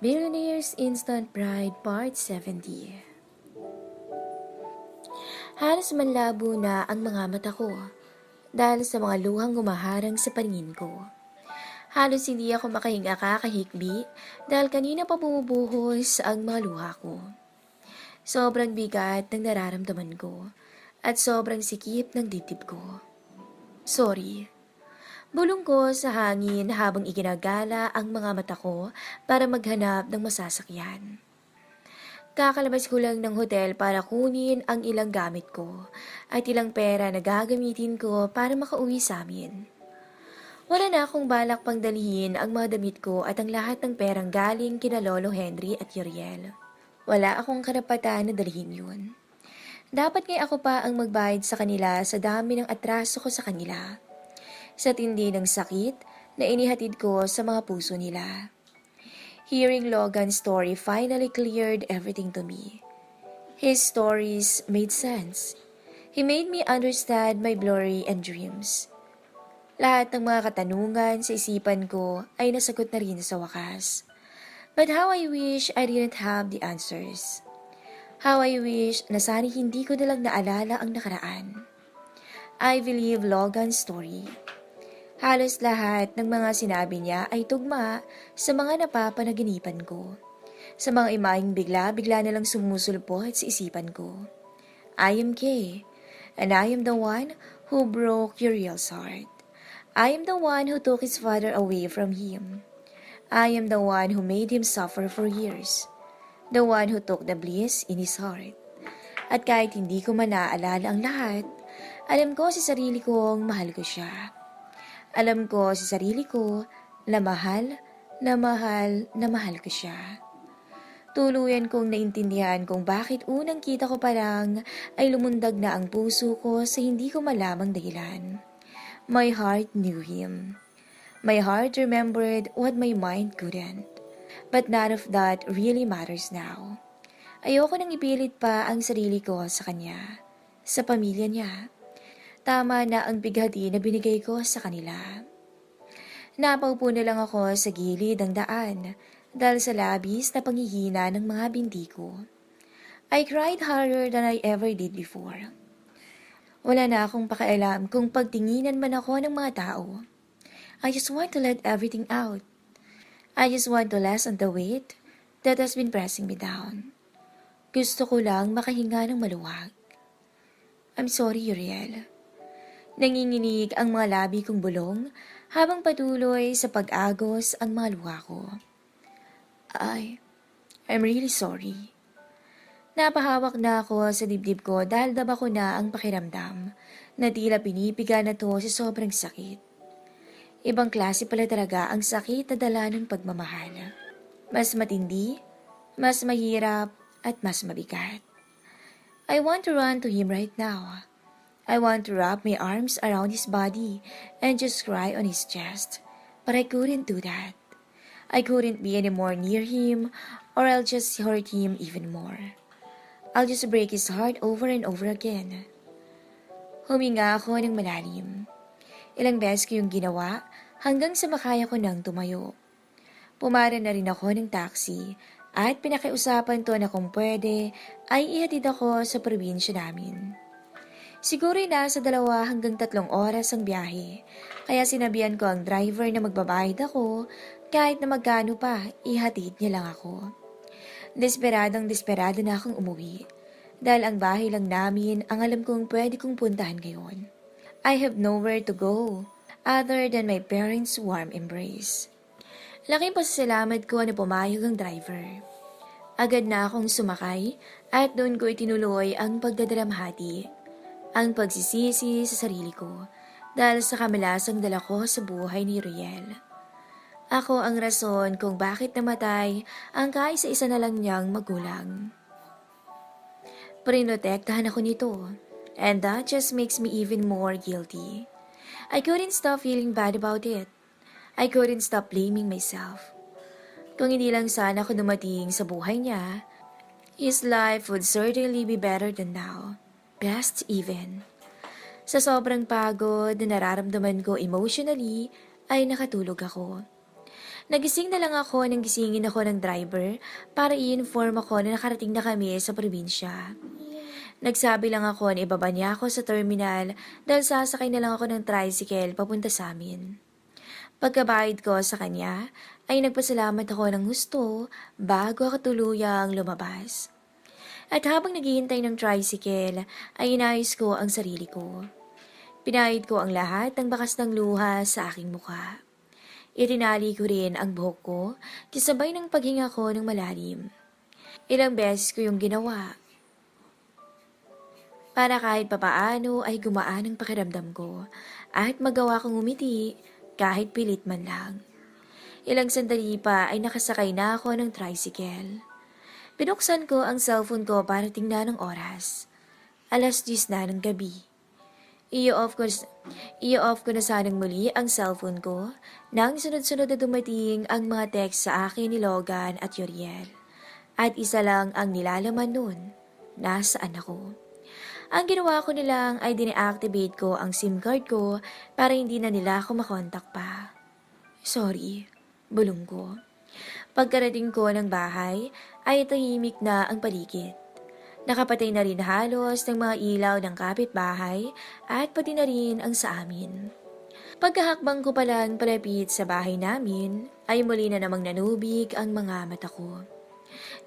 Billionaire's Instant Pride Part 70. Halos manlabo na ang mga mata ko dahil sa mga luhang gumaharang sa paningin ko. Halos hindi ako makahinga kakahikbi dahil kanina pa bumubuhos ang mga luha ko. Sobrang bigat ng nararamdaman ko at sobrang sikip ng dibdib ko. Sorry. Bulong ko sa hangin habang iginagala ang mga mata ko para maghanap ng masasakyan. Kakalabas ko lang ng hotel para kunin ang ilang gamit ko at ilang pera na gagamitin ko para makauwi sa amin. Wala na akong balak pang dalhin ang mga damit ko at ang lahat ng perang galing kina Lolo Henry at Uriel. Wala akong karapatan na dalhin yun. Dapat ngay ako pa ang magbayad sa kanila sa dami ng atraso ko sa kanila. Sa tindi ng sakit na inihatid ko sa mga puso nila. Hearing Logan's story finally cleared everything to me. His stories made sense. He made me understand my glory and dreams. Lahat ng mga katanungan sa isipan ko ay nasagot na rin sa wakas. But how I wish I didn't have the answers. How I wish na sana hindi ko nalang naalala ang nakaraan. I believe Logan's story. Halos lahat ng mga sinabi niya ay tugma sa mga napapanaginipan ko. Sa mga imaheng bigla-bigla nalang sumusulpot sa isipan ko. I am Kay, and I am the one who broke Uriel's heart. I am the one who took his father away from him. I am the one who made him suffer for years. The one who took the bliss in his heart. At kahit hindi ko man naaalala ang lahat, alam ko sa sarili kong mahal ko siya. Alam ko sa sarili ko na mahal, na mahal, na mahal ko siya. Tuluyan kong naintindihan kung bakit unang kita ko pa lang ay lumundag na ang puso ko sa hindi ko malamang dahilan. My heart knew him. My heart remembered what my mind couldn't. But none of that really matters now. Ayoko nang ipilit pa ang sarili ko sa kanya, sa pamilya niya. Tama na ang bighati na binigay ko sa kanila. Napaupo na lang ako sa gilid ng daan dahil sa labis na panghihina ng mga binti ko. I cried harder than I ever did before. Wala na akong pakialam kung pagtinginan man ako ng mga tao. I just want to let everything out. I just want to lessen the weight that has been pressing me down. Gusto ko lang makahinga ng maluwag. I'm sorry, Uriel. Nanginginig ang mga labi kong bulong habang patuloy sa pag-agos ang mga luha ko. I'm really sorry. Napahawak na ako sa dibdib ko dahil daba ko na ang pakiramdam na tila pinipiga na to sa sobrang sakit. Ibang klase pala talaga ang sakit na dala ng pagmamahal. Mas matindi, mas mahirap, at mas mabigat. I want to run to him right now. I want to wrap my arms around his body and just cry on his chest. But I couldn't do that. I couldn't be any more near him or I'll just hurt him even more. I'll just break his heart over and over again. Huminga ako ng malalim. Ilang beses ko yung ginawa hanggang sa makaya ko nang tumayo. Pumara na rin ako ng taxi at pinakiusapan to na kung pwede ay ihatid ako sa probinsya namin. Siguro'y nasa 2 hanggang 3 oras ang biyahe, kaya sinabihan ko ang driver na magbabayad ako kahit na magkano pa, ihatid niya lang ako. Desperado na akong umuwi, dahil ang bahay lang namin ang alam kong pwede kong puntahan ngayon. I have nowhere to go, other than my parents' warm embrace. Laking pasasalamat ko na pumayag ang driver. Agad na akong sumakay at doon ko itinuloy ang pagdadalamhati. Ang pagsisisi sa sarili ko dahil sa kamalasang dala ko sa buhay ni Riel. Ako ang rason kung bakit namatay ang kaisa-isa na lang niyang magulang. Prinotektahan ako nito and that just makes me even more guilty. I couldn't stop feeling bad about it. I couldn't stop blaming myself. Kung hindi lang sana ako dumating sa buhay niya, his life would certainly be better than now. Best even. Sa sobrang pagod na nararamdaman ko emotionally, ay nakatulog ako. Nagising na lang ako nang gisingin ako ng driver para i-inform ako na nakarating na kami sa probinsya. Nagsabi lang ako na ibaba niya ako sa terminal dahil sasakay na lang ako ng tricycle papunta sa amin. Pagkabayad ko sa kanya, ay nagpasalamat ako ng gusto bago ako tuluyang lumabas. At habang naghihintay ng tricycle, ay inayos ko ang sarili ko. Pinahid ko ang lahat ng bakas ng luha sa aking mukha. Itinali ko rin ang buhok ko, kasabay ng paghinga ko ng malalim. Ilang beses ko yung ginawa, para kahit papaano ay gumaan ang pakiramdam ko at magawa kong umiti kahit pilit man lang. Ilang sandali pa ay nakasakay na ako ng tricycle. Binuksan ko ang cellphone ko para tingnan ang oras. 10:00 na ng gabi. I-off ko na sanang muli ang cellphone ko nang sunod-sunod na dumating ang mga text sa akin ni Logan at Yuriel. At isa lang ang nilalaman nun, nasaan ako. Ang ginawa ko nilang ay dine-activate ko ang SIM card ko para hindi na nila ako makontak pa. Sorry, bulong ko. Pagkarating ko ng bahay ay tahimik na ang paligid. Nakapatay na rin halos ng mga ilaw ng kapitbahay at pati na rin ang sa amin. Pagkahakbang ko palang palapit sa bahay namin ay muli na namang nanubig ang mga mata ko.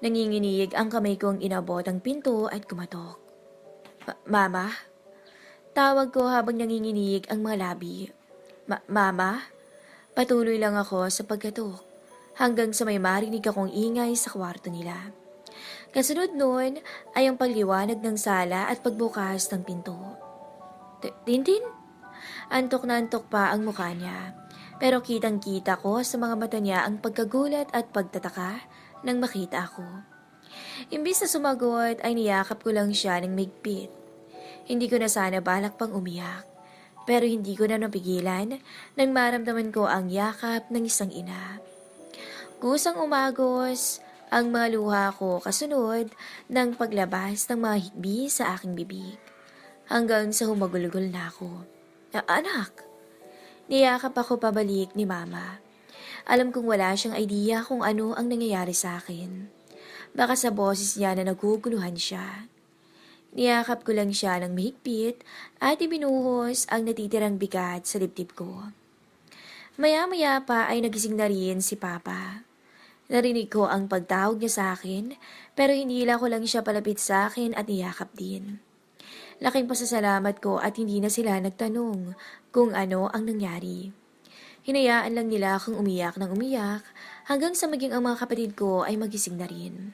Nanginginig ang kamay kong inabot ang pinto at kumatok. Mama? Tawag ko habang nanginginig ang mga labi. Mama? Patuloy lang ako sa pagkatok hanggang sa may marinig akong ingay sa kwarto nila. Kasunod nun ay ang pagliwanag ng sala at pagbukas ng pinto. Tintin? Antok na antok pa ang mukha niya. Pero kitang-kita ko sa mga mata niya ang pagkagulat at pagtataka nang makita ako. Imbis na sumagot ay niyakap ko lang siya ng maigpit. Hindi ko na sana balak pang umiyak. Pero hindi ko na napigilan nang maramdaman ko ang yakap ng isang ina. Kusang umagos ang mga luha ko kasunod ng paglabas ng mga hikbi sa aking bibig. Hanggang sa humagulgol na ako. Anak! Niyakap ako pabalik ni Mama. Alam kong wala siyang idea kung ano ang nangyayari sa akin. Baka sa boses niya na naguguluhan siya. Niyakap ko lang siya ng mahigpit at ibinuhos ang natitirang bigat sa dibdib ko. Maya-maya pa ay nagising na rin si Papa. Narinig ko ang pagtawag niya sa akin, pero hinila ko lang siya palapit sa akin at niyakap din. Laking pasasalamat ko at hindi na sila nagtanong kung ano ang nangyari. Hinayaan lang nila akong umiyak ng umiyak hanggang sa maging ang mga kapatid ko ay magising na rin.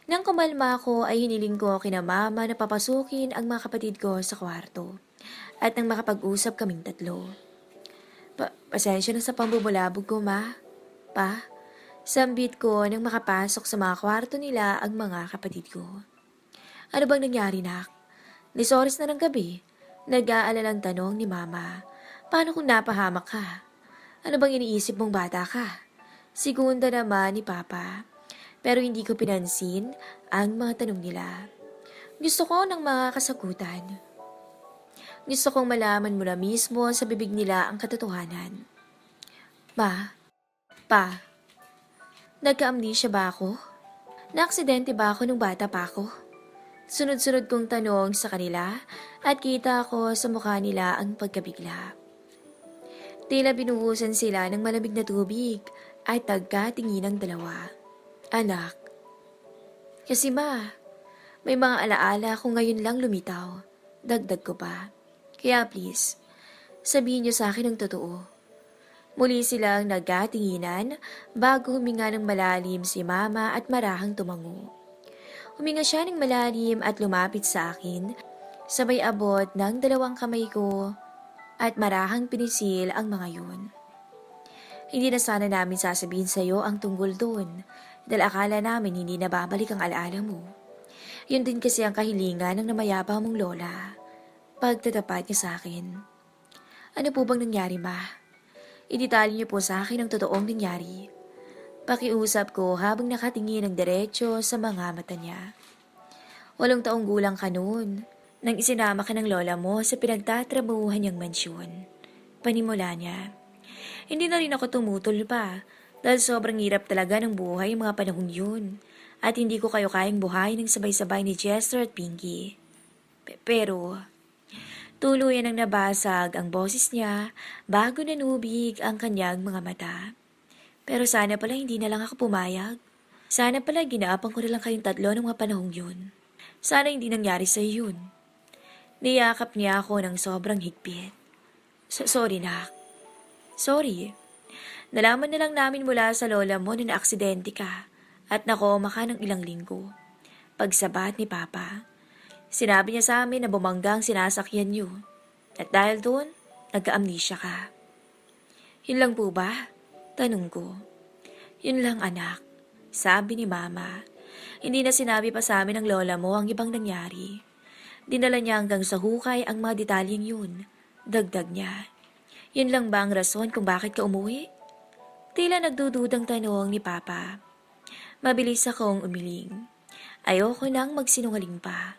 Nang kumalma ako ay hiniling ko kina Mama na papasukin ang mga kapatid ko sa kwarto at nang makapag-usap kaming tatlo. Pasensya na sa pambubulabog ko, Ma. Pa, sambit ko nang makapasok sa mga kwarto nila ang mga kapatid ko. Ano bang nangyari, Nak? 10 oras na ng gabi. Nag-aalalang tanong ni Mama. Paano kung napahamak ka? Ano bang iniisip mong bata ka? Segunda naman ni Papa. Pero hindi ko pinansin ang mga tanong nila. Gusto ko ng mga kasagutan. Gusto kong malaman mo na mismo sa bibig nila ang katotohanan. Ma, Pa, nagka-amnesia ba ako? Naaksidente ba ako nung bata pa ako? Sunod-sunod kong tanong sa kanila at kita ko sa mukha nila ang pagkabigla. Tila binuhusan sila ng malamig na tubig at nagkatingin ang dalawa. Anak, kasi Ma, may mga alaala kung ngayon lang lumitaw. Dagdag ko pa. Kaya please, sabihin niyo sa akin ang totoo. Muli silang nagkatinginan bago huminga ng malalim si Mama at marahang tumango. Huminga siya ng malalim at lumapit sa akin, sabay abot ng 2 kamay ko at marahang pinisil ang mga yun. Hindi na sana namin sasabihin sa iyo ang tungkol doon dahil akala namin hindi na babalik ang alaala mo. Yun din kasi ang kahilingan ng namayapa mong lola. Pagtatapat niya sa akin. Ano po bang nangyari, Ma? Idetali niyo po sa akin ang totoong nangyari. Pakiusap ko habang nakatingin ng diretsyo sa mga mata niya. 8 taong gulang ka noon nang isinama ka ng lola mo sa pinagtatrabuhan niyang mansyon. Panimula niya. Hindi na rin ako tumutol pa Dahil sobrang hirap talaga ng buhay yung mga panahong yun. At hindi ko kayo kayang buhay ng sabay-sabay ni Chester at Pinky. Pero, tuluyan ang nabasag ang boses niya bago nanubig ang kanyang mga mata. Pero sana pala hindi na lang ako pumayag. Sana pala ginapang ko na lang kayong tatlo ng mga panahong yun. Sana hindi nangyari sa yun. Niyakap niya ako ng sobrang higpit. Sorry, nak. Sorry. Nalaman na lang namin mula sa lola mo na naaksidente ka at nakoma ka ng ilang linggo. Pagsabat ni Papa. Sinabi niya sa amin na bumangga ang sinasakyan niyo. At dahil doon, nagka-amnesia ka. Yun lang po ba? Tanong ko. Yun lang, anak. Sabi ni Mama. Hindi na sinabi pa sa amin ng lola mo ang ibang nangyari. Dinala niya hanggang sa hukay ang mga detalyeng yun. Dagdag niya. Yun lang ba ang rason kung bakit ka umuwi? Tila nagdududang tanong ni Papa. Mabilis akong umiling. Ayoko nang magsinungaling pa.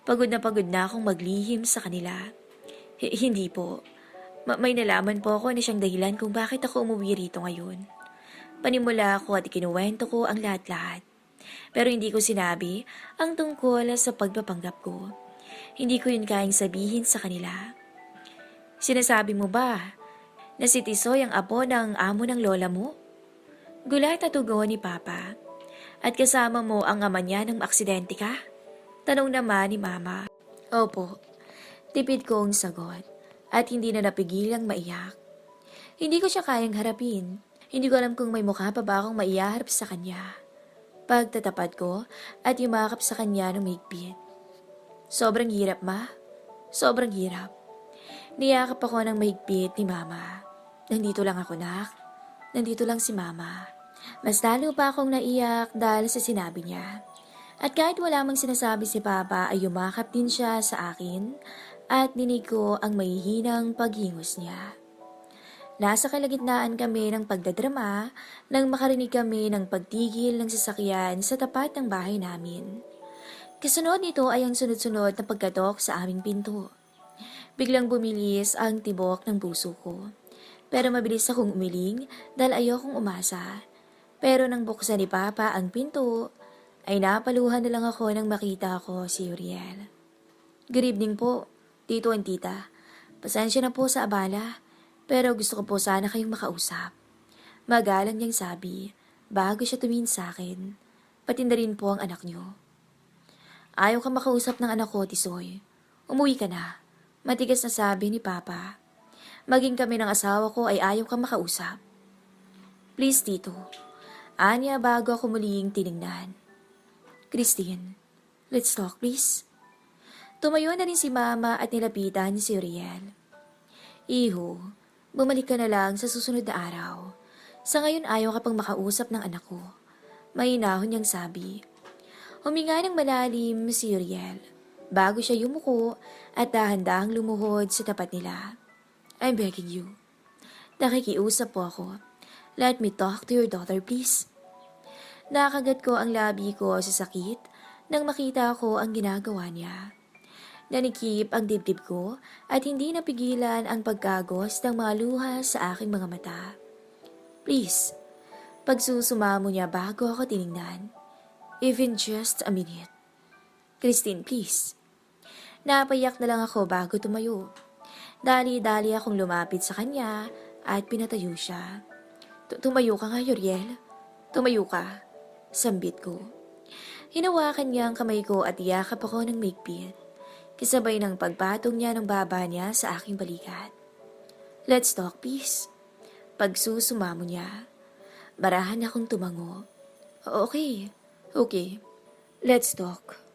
Pagod na akong maglihim sa kanila. Hindi po. May nalaman po ako na siyang dahilan kung bakit ako umuwi rito ngayon. Panimula ako at ikinuwento ko ang lahat-lahat. Pero hindi ko sinabi ang tungkol sa pagpapanggap ko. Hindi ko yun kayang sabihin sa kanila. Sinasabi mo ba na si Tisoy ang apo ng amo ng lola mo? Gulat at tugon ni Papa. At kasama mo ang ama niya nang aksidente ka? Tanong naman ni Mama. Opo. Tipid kong sagot. At hindi na napigilang maiyak. Hindi ko siya kayang harapin. Hindi ko alam kung may mukha pa ba akong maiyaharap sa kanya. Pagtatapat ko at yumakap sa kanya ng mahigpit. Sobrang hirap, Ma. Sobrang hirap. Niyakap ako ng mahigpit ni Mama. Nandito lang ako, nak. Nandito lang si Mama. Mas lalo pa akong naiyak dahil sa sinabi niya. At kahit wala mang sinasabi si Papa ay yumakap din siya sa akin at dinig ko ang mahihinang paghingos niya. Nasa kalagitnaan kami ng pagdadrama nang makarinig kami ng pagtigil ng sasakyan sa tapat ng bahay namin. Kasunod nito ay ang sunod-sunod na pagkatok sa aming pinto. Biglang bumilis ang tibok ng puso ko. Pero mabilis akong umiling dahil ayokong umasa. Pero nang buksan ni Papa ang pinto, ay napaluhan na lang ako nang makita ko si Uriel. Good evening po, Tito and Tita. Pasensya na po sa abala, pero gusto ko po sana kayong makausap. Magalang niyang sabi, bago siya tumingin sa akin. Pati na rin po ang anak niyo. Ayaw ka makausap ng anak ko, Tisoy. Umuwi ka na. Matigas na sabi ni Papa. Maging kami ng asawa ko ay ayaw ka makausap. Please, Tito. Anya bago ako muling tinignan. Christine, let's talk, please. Tumayo na rin si Mama at nilapitan si Uriel. Iho, bumalik ka na lang sa susunod na araw. Sa ngayon ayaw ka pang makausap ng anak ko. Mahinahon niyang sabi. Huminga ng malalim si Uriel bago siya yumuko at dahan-dahang lumuhod sa tapat nila. I'm begging you. Nakikiusap po ako. Let me talk to your daughter, please. Nakagat ko ang labi ko sa sakit nang makita ko ang ginagawa niya. Nanikip ang dibdib ko at hindi napigilan ang pagkagos ng mga luha sa aking mga mata. Please, pagsusumamo niya bago ako tiningnan. Even just a minute. Christine, please. Napayak na lang ako bago tumayo. Dali-dali akong lumapit sa kanya at pinatayo siya. Tumayo ka nga, Uriel. Tumayo ka. Sambit ko. Hinawakan niya ang kamay ko at yakap ako ng maigpit. Kasabay ng pagpatong niya ng baba niya sa aking balikat. Let's talk, please. Pagsusumamo niya. Barahan akong tumango. Okay. Let's talk.